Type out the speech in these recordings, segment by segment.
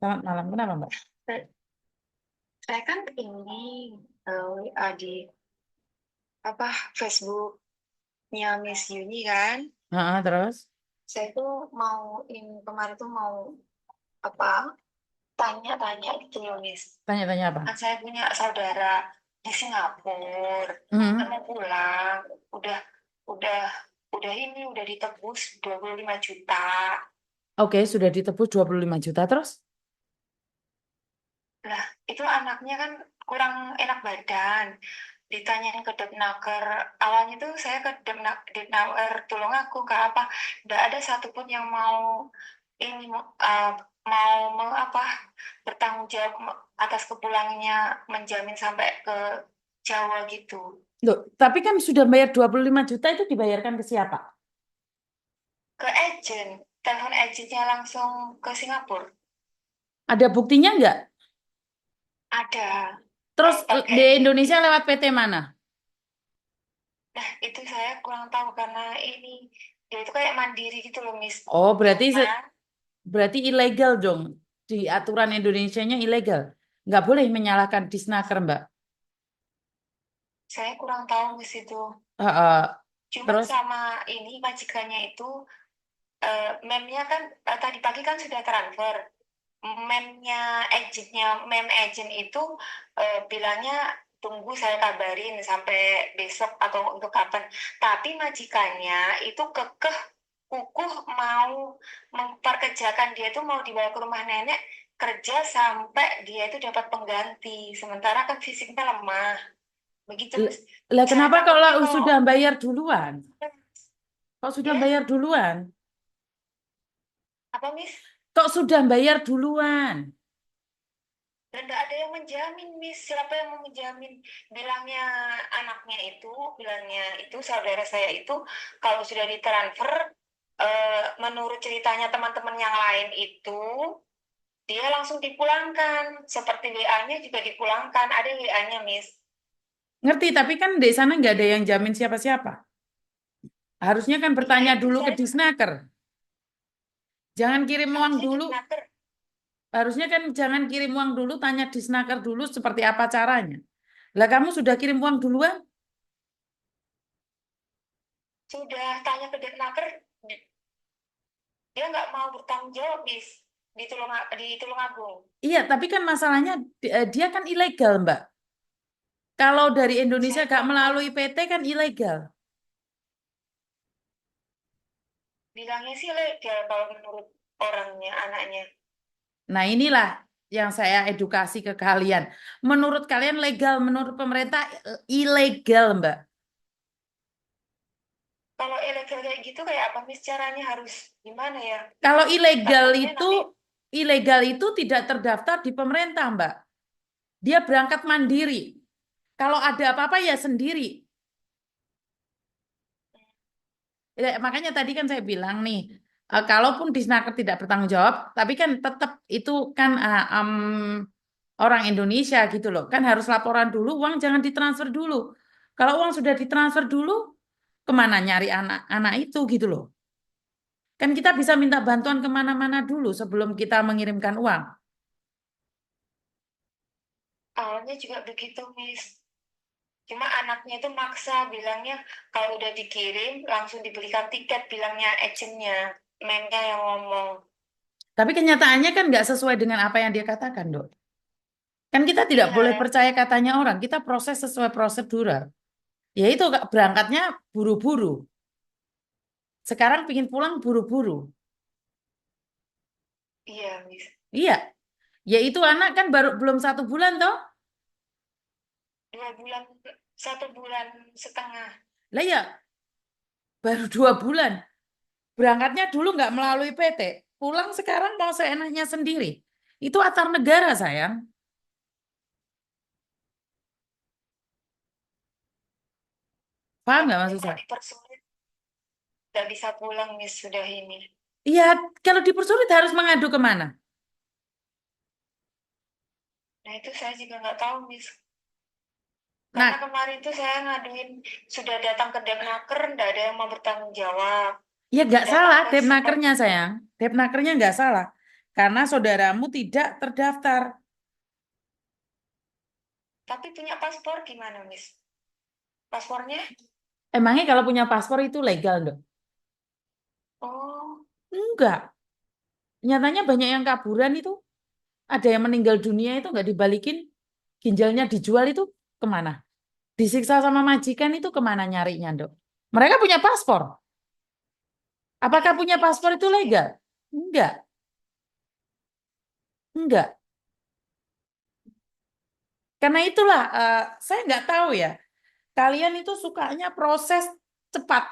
Selamat malam. Kenapa, Mbak? Saya saya kan ini WA di apa Facebooknya Miss Yuni kan. Terus? Saya tuh mau ini kemarin tuh mau apa tanya-tanya gitu loh Miss. Tanya-tanya apa? Kan saya punya saudara di Singapura, kan Hmm. mau pulang, udah udah udah ditebus 25 juta. Oke, sudah ditebus 25 juta. Terus? Lah, itu anaknya kan kurang enak badan. Ditanyain ke Depnaker, awalnya tuh saya ke Depnaker Tulungagung ke apa, nggak ada satupun yang mau ini bertanggung jawab atas kepulangnya, menjamin sampai ke Jawa gitu. Loh, tapi kan sudah bayar 25 juta itu dibayarkan ke siapa? Ke agent, telepon agentnya langsung ke Singapura. Ada buktinya nggak? Ada Terus kalau pakai di Indonesia lewat PT mana? Nah, itu saya kurang tahu karena ini dia itu kayak mandiri gitu loh, Miss. Oh, berarti Cuma berarti ilegal dong. Di aturan Indonesianya ilegal. Nggak boleh menyalahkan Disnaker, Mbak. saya kurang tahu Miss itu. Heeh. Cuma Terus, sama ini majikannya itu memnya kan tadi pagi kan sudah transfer. Memnya mem agent itu bilangnya tunggu saya kabarin sampai besok atau untuk kapan. Tapi majikannya itu kekeh kukuh mau memperkerjakan dia tuh mau dibawa ke rumah nenek kerja sampai dia itu dapat pengganti. Sementara kan fisiknya lemah. Begitu, l- Mas. lah Saya kenapa takutnya kalau kalau sudah bayar duluan? Kok sudah ya bayar duluan? apa Miss? Kok sudah bayar duluan? Dan tidak ada yang menjamin, Miss. Siapa yang mau menjamin? Bilangnya bilangnya itu saudara saya itu kalau sudah ditransfer, menurut ceritanya teman-teman yang lain itu dia langsung dipulangkan. Seperti WA-nya juga dipulangkan. Ada WA-nya, Miss. Ngerti, tapi kan di sana nggak ada yang jamin siapa-siapa. Harusnya kan Iya bertanya itu dulu ke saya Disnaker. Jangan kirim uang harusnya dulu. Dipnaker Harusnya kan jangan kirim uang dulu, tanya Disnaker dulu seperti apa caranya. Lah kamu sudah kirim uang duluan? sudah tanya ke Depnaker, dia nggak mau bertanggung jawab, Miss. Di Tulungagung. Iya, tapi kan masalahnya dia kan ilegal, Mbak. Kalau dari Indonesia Saya gak kurang tahu. melalui PT kan ilegal. Bilangnya sih legal kalau menurut orangnya, anaknya. Nah, inilah yang saya edukasi ke kalian. Menurut kalian legal, menurut pemerintah ilegal, Mbak. Kalau ilegal kayak gitu kayak apa Miss caranya harus gimana ya? Kalau Takutnya nanti ilegal itu tidak terdaftar di pemerintah, Mbak. Dia berangkat mandiri. Kalau ada apa-apa ya sendiri. Ya, makanya tadi kan saya bilang nih, kalaupun Disnaker tidak bertanggung jawab, tapi kan tetap itu kan orang Indonesia gitu loh. Kan harus laporan dulu, uang jangan ditransfer dulu. Kalau uang sudah ditransfer dulu, kemana nyari anak-anak itu gitu loh. Kan kita bisa minta bantuan kemana-mana dulu sebelum kita mengirimkan uang. awalnya juga begitu Miss. Cuma anaknya itu maksa bilangnya kalau udah dikirim langsung dibelikan tiket bilangnya agentnya, memnya yang ngomong. Tapi kenyataannya kan nggak sesuai dengan apa yang dia katakan, Dok. Kan kita tidak boleh Iya, percaya katanya orang, kita proses sesuai prosedural. Ya itu Kak, berangkatnya buru-buru. Sekarang pingin pulang buru-buru. iya Miss. Iya, ya itu anak kan baru belum 1 bulan toh. 2 bulan, 1 bulan setengah. Lah ya, baru 2 bulan. Berangkatnya dulu nggak melalui PT. Pulang sekarang mau seenaknya sendiri. Itu antar negara, sayang. Paham nggak Takutnya maksud kalau saya? dipersulit nggak bisa pulang Miss sudah ini. Iya, kalau dipersulit harus mengadu kemana? Nah itu saya juga nggak tahu Miss. Karena Nah, kemarin tuh saya ngaduin sudah datang ke Depnaker, nggak ada yang mau bertanggung jawab. ya nggak Datang salah ke Depnakernya, sayang. Depnakernya nggak salah. karena saudaramu tidak terdaftar. Tapi punya paspor gimana, Miss? Paspornya? Emangnya kalau punya paspor itu legal, dong? Oh, Enggak. Nyatanya banyak yang kaburan itu. Ada yang meninggal dunia itu nggak dibalikin. Ginjalnya dijual itu kemana? Disiksa sama majikan itu kemana nyarinya, dok? Mereka punya paspor. iya, Apakah punya punya paspor paspor itu sih. legal? Enggak. Enggak. Karena itulah saya nggak tahu ya. Kalian itu sukanya proses cepat.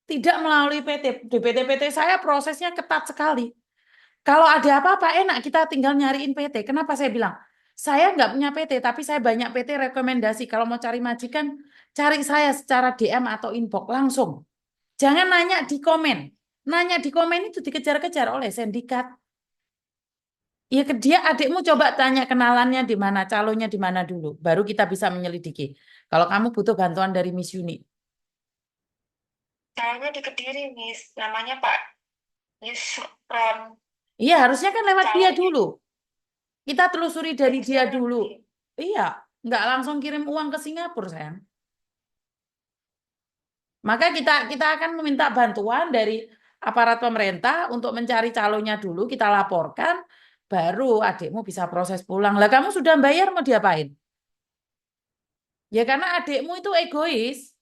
Tidak melalui PT. Di PT-PT saya prosesnya ketat sekali. Kalau ada apa-apa enak kita tinggal nyariin PT. Kenapa saya bilang? Saya nggak punya PT, tapi saya banyak PT rekomendasi. Kalau mau cari majikan, cari saya secara DM atau inbox langsung. Jangan nanya di komen. Nanya di komen itu dikejar-kejar oleh sindikat. Ya ke dia adikmu coba tanya kenalannya di mana, calonnya di mana dulu. Baru kita bisa menyelidiki. Kalau kamu butuh bantuan dari Miss Yuni. Calonnya di Kediri, Miss. Namanya Pak Yusron. Iya, harusnya kan lewat dia Calonnya dulu. Kita telusuri dari harusnya dia lewat dulu. dia. Iya, nggak langsung kirim uang ke Singapura, sayang. Maka kita akan meminta bantuan dari aparat pemerintah untuk mencari calonnya dulu, kita laporkan, baru adikmu bisa proses pulang. Lah kamu sudah bayar mau diapain? Ya karena adikmu itu egois,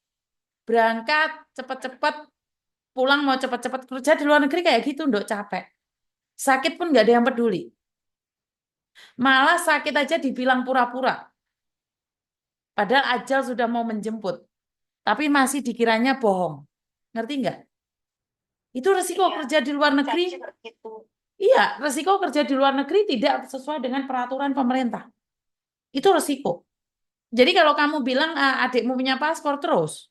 berangkat cepet-cepet, pulang mau cepet-cepet kerja di luar negeri kayak gitu, ndok capek. Sakit pun nggak ada yang peduli. Malah sakit aja dibilang pura-pura. Padahal ajal sudah mau menjemput. Tapi masih dikiranya bohong. Ngerti nggak? Itu resiko Iya, kerja di luar negeri. saya juga gitu. Iya, resiko kerja di luar negeri tidak sesuai dengan peraturan pemerintah. Itu resiko. Jadi kalau kamu bilang adikmu punya paspor terus,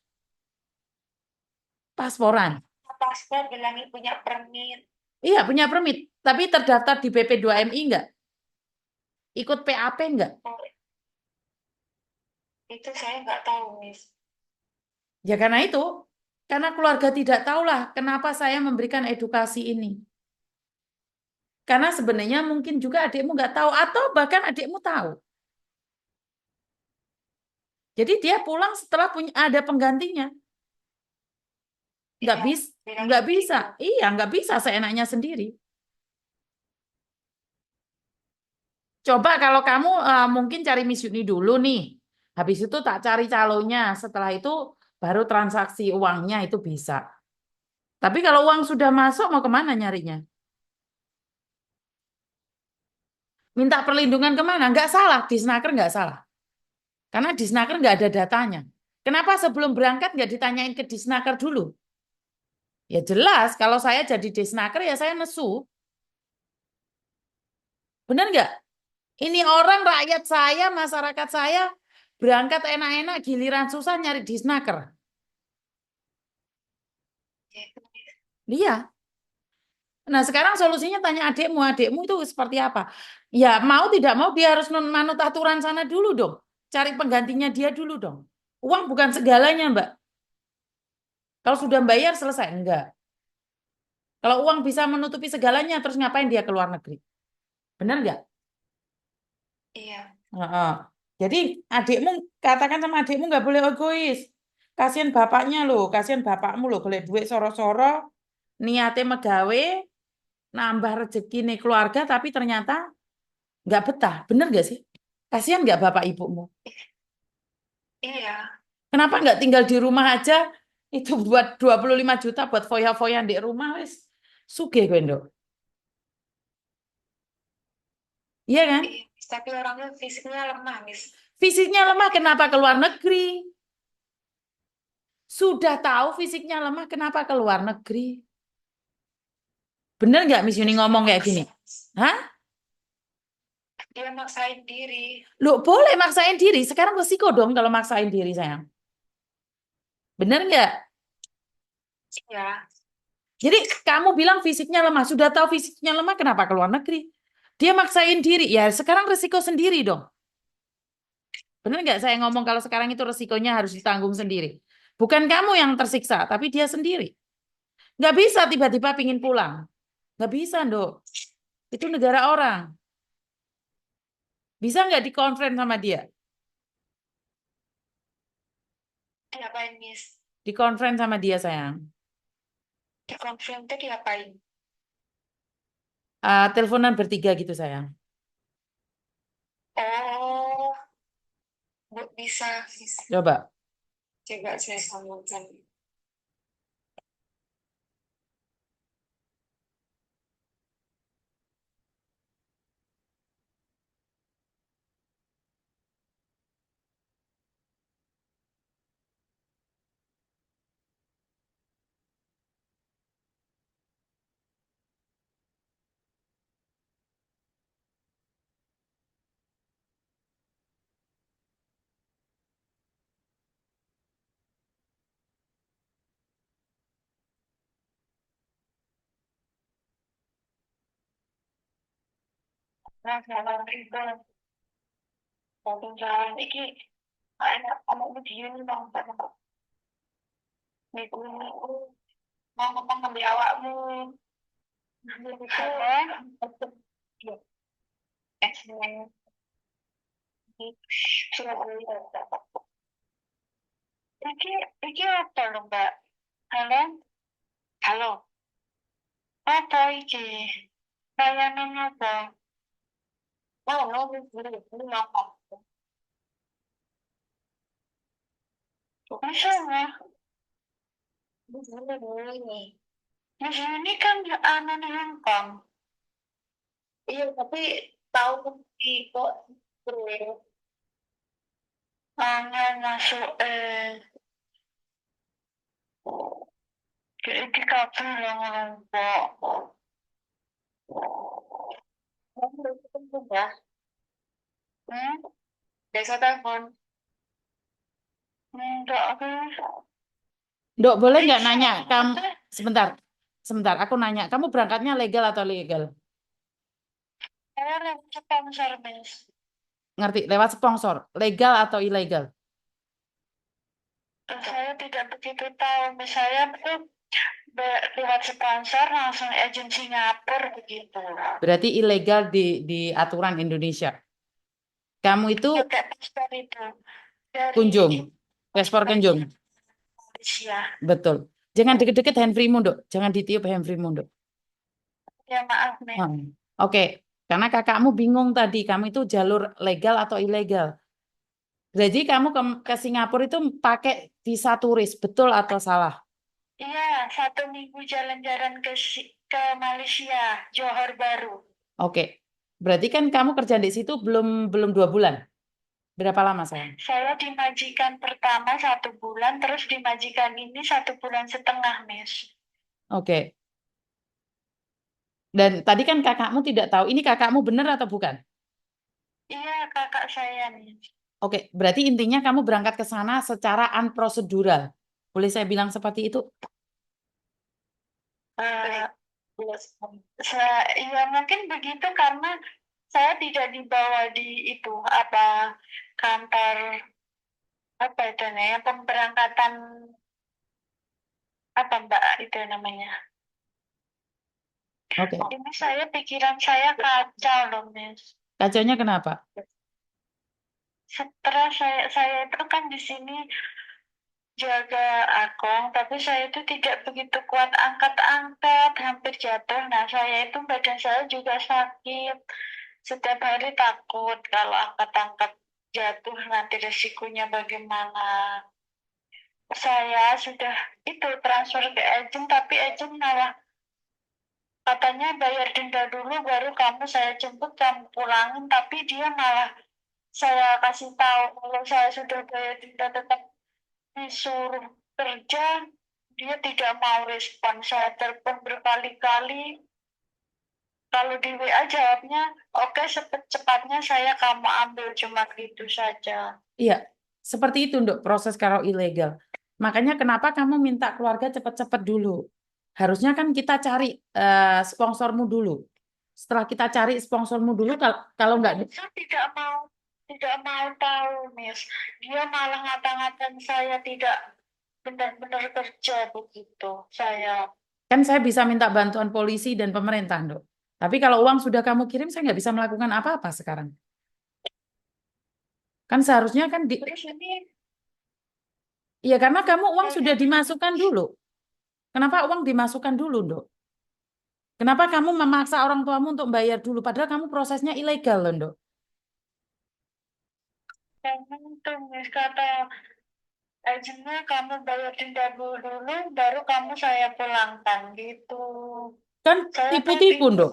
pasporan. Paspor bilang punya permit. Iya, punya permit. Tapi terdaftar di BP2MI enggak? Ikut PAP enggak? Oh, itu saya nggak tahu, Miss. Ya karena itu. Karena keluarga tidak tahulah kenapa saya memberikan edukasi ini. Karena sebenarnya mungkin juga adikmu nggak tahu. Atau bahkan adikmu tahu. Jadi dia pulang setelah punya ada penggantinya. Nggak Iya, bisa, bilangnya nggak bisa. begitu. Iya, nggak bisa seenaknya sendiri. Coba kalau kamu mungkin cari Miss Yuni dulu nih. Habis itu tak cari calonnya. Setelah itu baru transaksi uangnya itu bisa. Tapi kalau uang sudah masuk mau kemana nyarinya? Minta perlindungan kemana? Nggak salah, Disnaker nggak salah. Karena Disnaker nggak ada datanya. Kenapa sebelum berangkat nggak ditanyain ke Disnaker dulu? Ya jelas, kalau saya jadi Disnaker ya saya nesu. Benar nggak? Ini orang rakyat saya, masyarakat saya berangkat enak-enak, giliran susah nyari Disnaker. Gitu. Iya. Nah, sekarang solusinya tanya adikmu, adikmu itu seperti apa? Ya, mau tidak mau dia harus manut aturan sana dulu dong. Cari penggantinya dia dulu dong. Uang bukan segalanya, Mbak. Kalau sudah bayar selesai, enggak. Kalau uang bisa menutupi segalanya, terus ngapain dia ke luar negeri? Benar nggak? Iya, Heeh. Jadi adikmu, katakan sama adikmu nggak boleh egois. Kasihan bapaknya loh, kasihan bapakmu loh, golek duit soro-soro, niatnya megawe, nambah rezeki nih keluarga, tapi ternyata nggak betah. Bener nggak sih? Kasihan nggak bapak ibumu? iya, Kenapa nggak tinggal di rumah aja? Itu buat 25 juta buat foya-foya di rumah, wes. Sugih kowe, Nduk. Iya kan? iya. Tapi orangnya fisiknya lemah, Miss. Fisiknya lemah, kenapa ke luar negeri? Sudah tahu fisiknya lemah, kenapa ke luar negeri? Bener nggak Miss Yuni Terus dia ngomong kayak gini? maksa. Hah? Dia maksain diri. Lu boleh maksain diri. Sekarang resiko dong kalau maksain diri, sayang. Bener nggak? Iya, Jadi kamu bilang fisiknya lemah. Sudah tahu fisiknya lemah, kenapa ke luar negeri? Dia maksain diri. Ya sekarang resiko sendiri dong. Bener nggak saya ngomong kalau sekarang itu resikonya harus ditanggung sendiri. Bukan kamu yang tersiksa, tapi dia sendiri. Nggak bisa tiba-tiba pingin pulang. Nggak bisa, Dok. Itu negara orang. Bisa nggak dikonfront sama dia? Diapain, Miss? Dikonfront sama dia, sayang. Dikonfirm tuh diapain? Teleponan bertiga gitu, sayang. Oh, Bu, bisa, bisa. Coba. Coba saya sambungkan. Nah, salah itu. Satu jalan iki anak dia ini bang, niku niku mau ngomong ngambil awakmu. Iki, iki apa lho, Mbak? Halo? Halo? Apa iki? Layanan apa? Oh, no, ini ngomong. Masa nggak? Di sini kan anu nih Hongkong. Iya, tapi tahu di kok terus masuk ke iki kabel yang ngelompok. Kamu udah ketemu ya? Hmm? Biasa telepon. Enggak, aku. Dok, boleh nggak Bisa, nanya? Kamu maksudnya sebentar, sebentar. Aku nanya, kamu berangkatnya legal atau ilegal? saya lewat sponsor, Miss. Ngerti? Lewat sponsor, legal atau ilegal? Saya tidak begitu tahu. Misalnya tuh lewat sponsor langsung agent Singapura begitu. Berarti ilegal di aturan Indonesia. Kamu itu Pakai paspor itu dari kunjung, paspor kunjung. Malaysia. Betul. Jangan deket-deket handfreemu, Dok. Jangan ditiup handfreemu, Dok. Ya maaf nih. Oke, karena kakakmu bingung tadi, kamu itu jalur legal atau ilegal. Jadi kamu ke Singapura itu pakai visa turis, betul atau salah? Iya, 1 minggu jalan-jalan ke Malaysia, Johor Baru. Oke, berarti kan kamu kerja di situ belum belum 2 bulan. Berapa lama, sayang? Saya di majikan pertama 1 bulan, terus di majikan ini 1,5 bulan, Miss. Oke. Dan tadi kan kakakmu tidak tahu, ini kakakmu benar atau bukan? Iya, kakak saya nih. Oke, berarti intinya kamu berangkat ke sana secara unprosedural. Boleh saya bilang seperti itu? Eh, ya mungkin begitu karena saya tidak dibawa di itu apa kantor apa itu namanya pemberangkatan apa Mbak itu namanya. Oke. Ini saya pikiran saya kacau loh, Miss. Kacaunya kenapa? Setelah saya itu kan di sini jaga akong, tapi saya itu tidak begitu kuat angkat-angkat, hampir jatuh. Nah, saya itu badan saya juga sakit. Setiap hari takut kalau angkat-angkat jatuh nanti resikonya bagaimana. Saya sudah itu transfer ke agent, tapi agent malah katanya bayar denda dulu baru saya jemput kamu pulangin, tapi dia malah saya kasih tahu kalau saya sudah bayar denda tetap disuruh kerja, dia tidak mau respon. Saya telepon berkali-kali, kalau di WA jawabnya oke, secepatnya saya kamu ambil, cuma gitu saja. Iya, seperti itu, Dok, proses kalau ilegal. Makanya kenapa kamu minta keluarga cepat-cepat dulu? Harusnya kan kita cari sponsormu dulu. Setelah kita cari sponsormu dulu, kalau nggak, Saya tidak mau tahu, Miss. Dia malah ngata-ngatain saya tidak benar-benar kerja begitu. Saya kan saya bisa minta bantuan polisi dan pemerintah, Dok. Tapi kalau uang sudah kamu kirim, saya nggak bisa melakukan apa-apa sekarang. Kan seharusnya kan Terus ini ya karena kamu uang sudah kayaknya dimasukkan dulu. Kenapa uang dimasukkan dulu, Dok? Kenapa kamu memaksa orang tuamu untuk bayar dulu, padahal kamu prosesnya ilegal loh, Dok. kayaknya itu Miss kata agennya kamu bayar denda dulu, baru kamu saya pulangkan gitu. Kan Saya kan tipu-tipu, ingin Dok.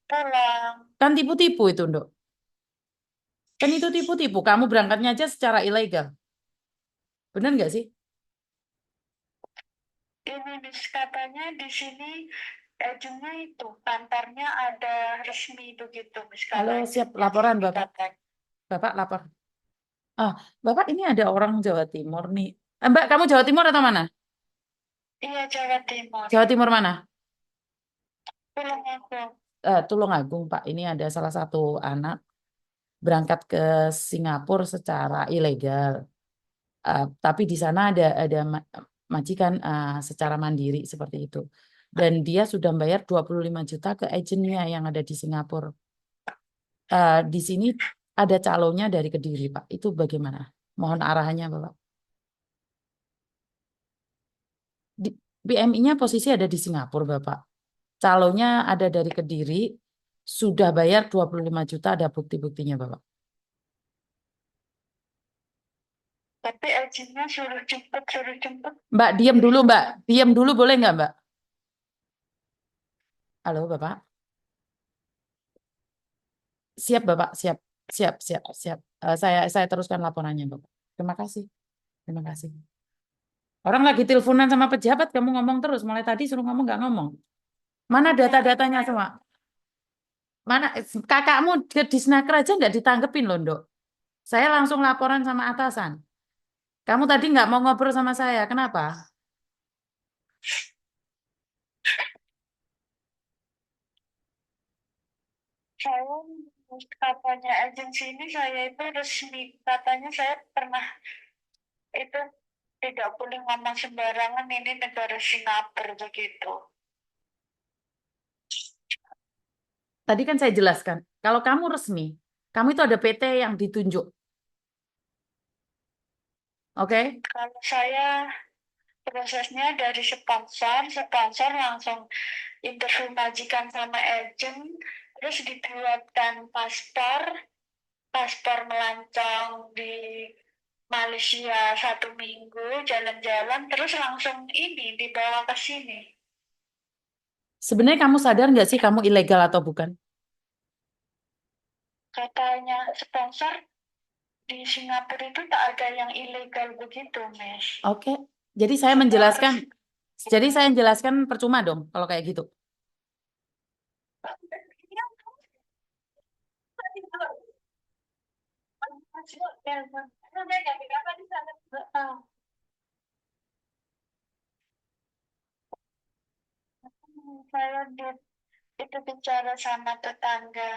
pulang. Kan tipu-tipu itu, Dok. Kan itu tipu-tipu. Kamu berangkatnya aja secara ilegal. Benar nggak sih? Ini Miss katanya di sini agennya itu kantornya ada resmi begitu Miss Halo, kalau siap agennya di laporan, sini Bapak. katanya. Bapak lapor. Ah, Bapak ini ada orang Jawa Timur nih. Mbak, kamu Jawa Timur atau mana? Iya Jawa Timur. Jawa Timur mana? Pulang aku. Tulungagung, Pak. Ini ada salah satu anak berangkat ke Singapura secara ilegal. Tapi di sana ada majikan secara mandiri seperti itu. Dan dia sudah membayar 25 juta ke agennya yang ada di Singapura. Di sini ada calonnya dari Kediri, Pak. Itu bagaimana? Mohon arahannya, Bapak. Di, BMI-nya posisi ada di Singapura, Bapak. Calonnya ada dari Kediri, sudah bayar 25 juta, ada bukti-buktinya, Bapak. Tapi agennya suruh jemput Mbak, diam dari dulu, Mbak. sana. Diam dulu boleh nggak, Mbak? Halo, Bapak. Siap, Bapak. Siap. Siap, siap, siap. Saya teruskan laporannya, Bapak. Terima kasih. Terima kasih. Orang lagi teleponan sama pejabat, kamu ngomong terus. Mulai tadi suruh ngomong, nggak ngomong. Mana Iya, data-datanya semua? Mana kakakmu ke Disnaker aja nggak ditanggepin loh, Dok. Saya langsung laporan sama atasan. Kamu tadi nggak mau ngobrol sama saya. Kenapa? saya katanya agensi ini saya itu resmi. Katanya saya pernah itu tidak boleh ngomong sembarangan ini negara Singapura begitu. Tadi kan saya jelaskan. Kalau kamu resmi, kamu itu ada PT yang ditunjuk. Oke? Kalau saya prosesnya dari sponsor langsung interview majikan sama agen, terus dibuatkan paspor melancong di Malaysia 1 minggu, jalan-jalan, terus langsung ini dibawa ke sini. Sebenarnya kamu sadar nggak sih kamu ilegal atau bukan? Katanya sponsor di Singapura itu tak ada yang ilegal begitu, Mas. Oke. Jadi saya Semua menjelaskan. harus Jadi saya menjelaskan percuma dong kalau kayak gitu. saya itu bicara sama tetangga.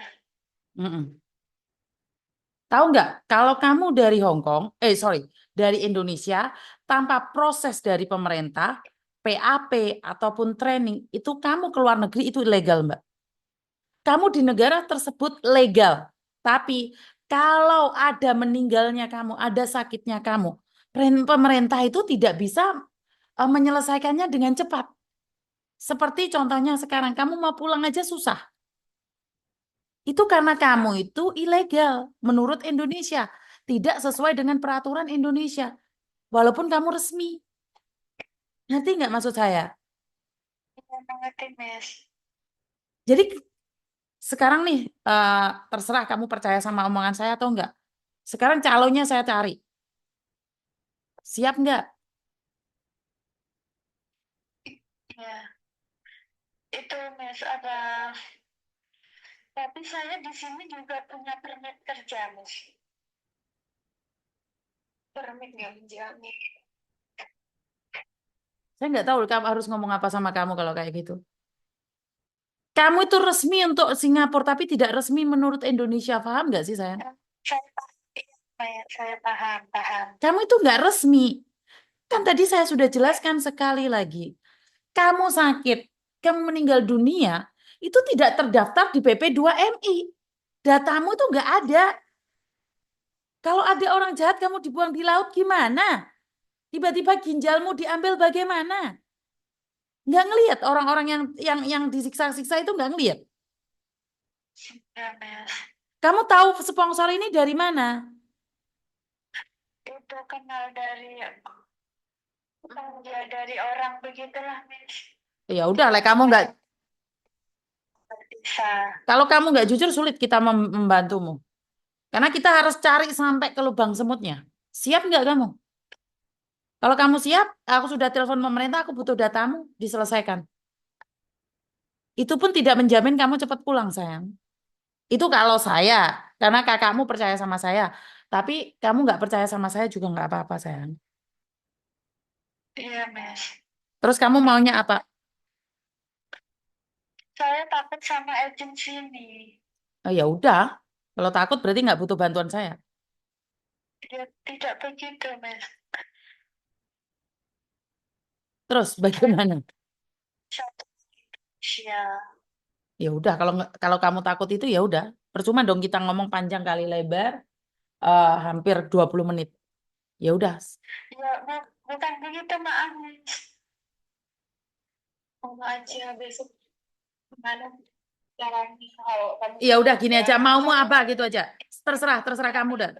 Mm-mm. Tahu nggak, kalau kamu dari Hong Kong, sorry, dari Indonesia, tanpa proses dari pemerintah, PAP ataupun training, itu kamu ke luar negeri itu ilegal, Mbak. Kamu di negara tersebut legal. Tapi kalau ada meninggalnya kamu, ada sakitnya kamu, pemerintah itu tidak bisa menyelesaikannya dengan cepat. Seperti contohnya sekarang, kamu mau pulang aja susah. Itu karena kamu itu ilegal menurut Indonesia, tidak sesuai dengan peraturan Indonesia, walaupun kamu resmi. Ngerti nggak maksud saya? Saya mengerti, Mas. Jadi sekarang nih, eh, terserah kamu percaya sama omongan saya atau enggak. Sekarang calonnya saya cari. Siap nggak? Ya, itu Mas ada. Tapi saya di sini juga punya permit kerja, Mas. Permit nggak menjamin. Saya nggak tahu kamu harus ngomong apa sama kamu kalau kayak gitu. Kamu itu resmi untuk Singapura, tapi tidak resmi menurut Indonesia. Paham nggak sih, sayang? Saya paham, saya paham, paham. Kamu itu nggak resmi. Kan tadi saya sudah jelaskan sekali lagi. Kamu sakit, kamu meninggal dunia, itu tidak terdaftar di BP2MI. Datamu itu nggak ada. Kalau ada orang jahat kamu dibuang di laut gimana? Tiba-tiba ginjalmu diambil bagaimana? Nggak ngelihat orang-orang yang disiksa-siksa itu nggak ngelihat. Ya, Mas. Kamu tahu sponsor ini dari mana? Itu kenal dari orang begitulah, Miss. Ya udah, lah kamu nggak. Bisa. Kalau kamu nggak jujur, sulit kita membantumu. Karena kita harus cari sampai ke lubang semutnya. Siap nggak kamu? Kalau kamu siap, aku sudah telepon pemerintah, aku butuh datamu, diselesaikan. Itu pun tidak menjamin kamu cepat pulang, sayang. Itu kalau saya, karena kakakmu percaya sama saya. Tapi kamu nggak percaya sama saya juga nggak apa-apa, sayang. Iya, Mas. Terus kamu maunya apa? Saya takut sama agensi ini. Oh, ya udah. Kalau takut berarti nggak butuh bantuan saya. Ya, tidak begitu, Mas. Terus Saya bagaimana? satu Indonesia. Ya udah, kalau kamu takut itu ya udah. Percuma dong kita ngomong panjang kali lebar, hampir 20 menit. Ya udah. Ya, bukan begitu, maaf, Mas. Mau aja besok gimana caranya kalau kamu Ya udah gini ya aja, maumu saya apa gitu aja. Terserah kamu dah.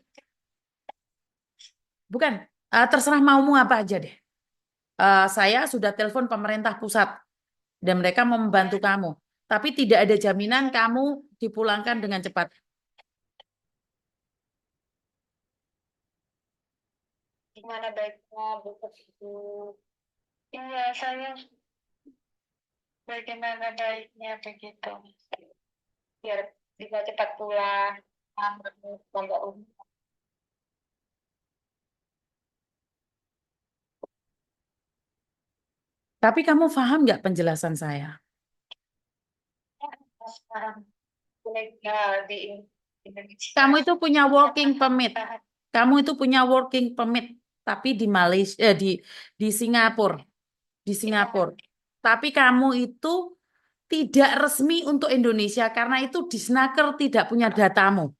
Bukan, terserah maumu apa aja deh. Saya sudah telepon pemerintah pusat dan mereka mau membantu kamu. Tapi tidak ada jaminan kamu dipulangkan dengan cepat. gimana baiknya besok itu. Iya, saya bagaimana baiknya begitu. Biar bisa cepat pulang. Tambah umur. Tapi kamu paham nggak penjelasan saya? Sekarang legal di Indonesia. Kamu itu punya Saya working paham. permit. Kamu itu punya working permit, tapi di Malaysia, di Singapura, di Singapura. Tapi kamu itu tidak resmi untuk Indonesia karena itu Disnaker tidak punya datamu.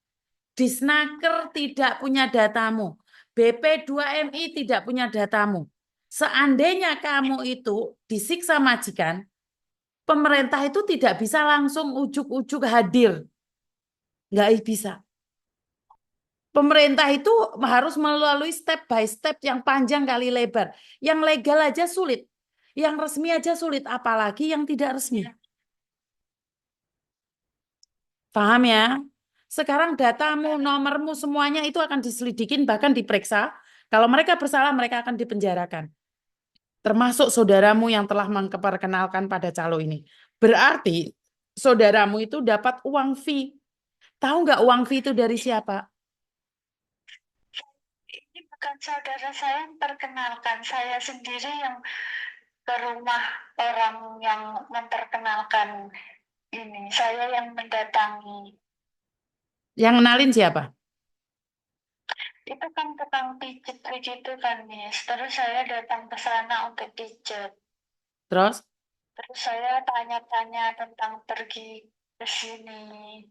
Disnaker tidak punya datamu. BP2MI tidak punya datamu. Seandainya kamu itu disiksa majikan, pemerintah itu tidak bisa langsung ujuk-ujuk hadir. Nggak bisa. Pemerintah itu harus melalui step by step yang panjang kali lebar. Yang legal aja sulit. Yang resmi aja sulit. Apalagi yang tidak resmi. Paham ya? Sekarang datamu, nomormu, semuanya itu akan diselidikin, bahkan diperiksa. Kalau mereka bersalah, mereka akan dipenjarakan. Termasuk saudaramu yang telah memperkenalkan pada calo ini. Berarti saudaramu itu dapat uang fee. Tahu nggak uang fee itu dari siapa? Ini bukan saudara saya yang perkenalkan, saya sendiri yang ke rumah orang yang memperkenalkan ini. Saya yang mendatangi. Yang kenalin siapa? Itu kan tukang pijet begitu kan, Miss. Terus saya datang ke sana untuk pijet. Terus? Terus saya tanya-tanya tentang pergi ke sini.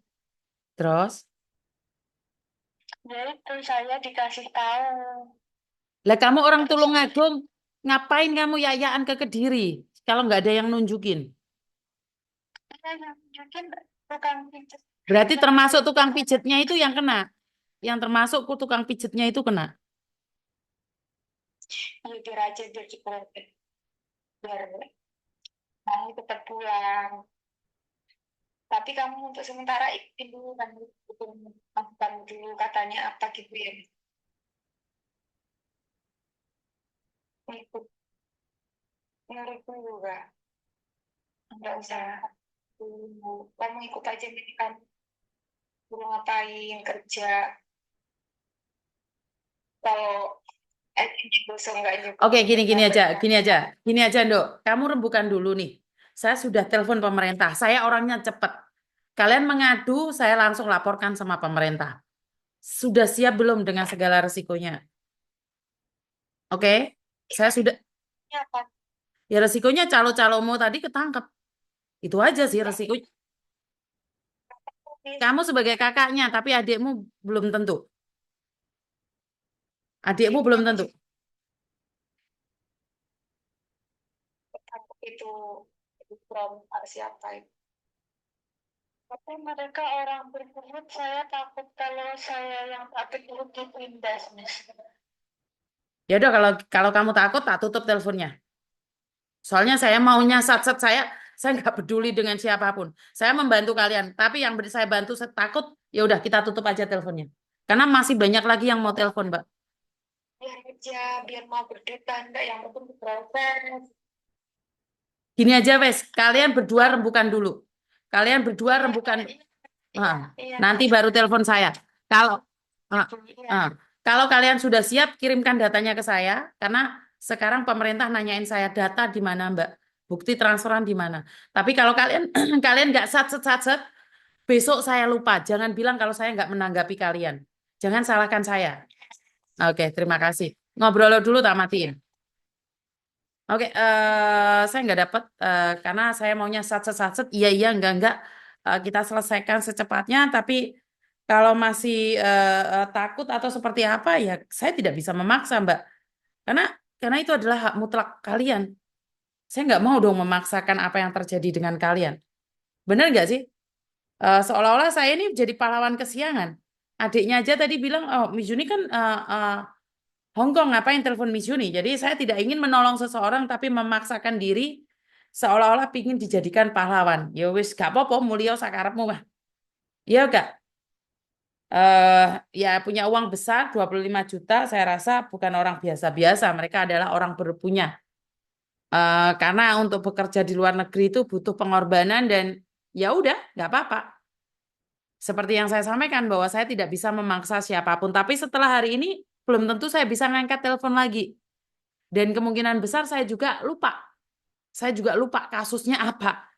Terus? Ya itu saya dikasih tahu. Lah kamu orang Terus Tulungagung, ngapain kamu yayaan ke Kediri kalau nggak ada yang nunjukin? saya yang tunjukin tukang pijet. Berarti Yang termasuk pijet tukang pijetnya itu yang kena. Yang termasuk tukang pijetnya itu kena. jujur aja biar cepat. Biar kamu cepat pulang. Tapi kamu untuk sementara ikutin dulu kan. Ikutin masukan dulu katanya apa gitu ya. Ikut menurutku juga. Enggak usah. Kamu ikut aja nih kan. Dulu ngapain kerja. Kalau gosong nggak Oke, nyukutin gini nambah aja, kerja. Nduk. Kamu rembukan dulu nih. Saya sudah telepon pemerintah. Saya orangnya cepat. Kalian mengadu, saya langsung laporkan sama pemerintah. Sudah siap belum dengan segala resikonya? Oke, saya sudah. Ya kan? Ya resikonya calo-calomu tadi ketangkep. Itu aja sih resiko. kamu sebagai kakaknya, tapi adikmu belum tentu. Adikmu belum Aku tentu. juga takut itu from siapa itu. Tapi mereka orang berturut, saya takut kalau saya yang tak berturut ditindas, Miss. Ya udah kalau kamu takut tak tutup teleponnya. Soalnya saya maunya sat-sat saya nggak peduli dengan siapapun. Saya membantu kalian, tapi yang saya bantu saya takut, ya udah kita tutup aja teleponnya. Karena masih banyak lagi yang mau telepon, Mbak. Biar aja, biar mau berduta, enggak yang penting diproses. Gini aja, wes, kalian berdua rembukan dulu. Kalian berdua Iya, rembukan. Kak. Iya, Ah, iya, iya, Kak. nanti baru telepon saya. Kalau ah, Iya. ah, kalau kalian sudah siap, kirimkan datanya ke saya. Karena sekarang pemerintah nanyain saya data di mana, Mbak. Bukti transferan di mana. Tapi kalau kalian kalian nggak sat, besok saya lupa. Jangan bilang kalau saya nggak menanggapi kalian. Jangan salahkan saya. Oke, terima kasih. Ngobrol dulu tak matiin. Oke, saya nggak dapat karena saya maunya satset, iya iya enggak. Kita selesaikan secepatnya. Tapi kalau masih takut atau seperti apa ya, saya tidak bisa memaksa, Mbak. Karena itu adalah hak mutlak kalian. Saya nggak mau dong memaksakan apa yang terjadi dengan kalian. Benar nggak sih? Seolah-olah saya ini jadi pahlawan kesiangan. Adiknya aja tadi bilang, oh Mizuni kan Hongkong ngapain telepon Mizuni? Jadi saya tidak ingin menolong seseorang tapi memaksakan diri seolah-olah ingin dijadikan pahlawan. Ya wis gak apa-apa mulia sakarepmu mah. Ya gak? Ya punya uang besar 25 juta saya rasa bukan orang biasa-biasa. Mereka adalah orang berpunya. Karena untuk bekerja di luar negeri itu butuh pengorbanan dan ya udah nggak apa-apa. Seperti yang saya sampaikan bahwa saya tidak bisa memaksa siapapun. Tapi setelah hari ini belum tentu saya bisa ngangkat telepon lagi. Dan kemungkinan besar saya juga lupa. Saya juga lupa kasusnya apa.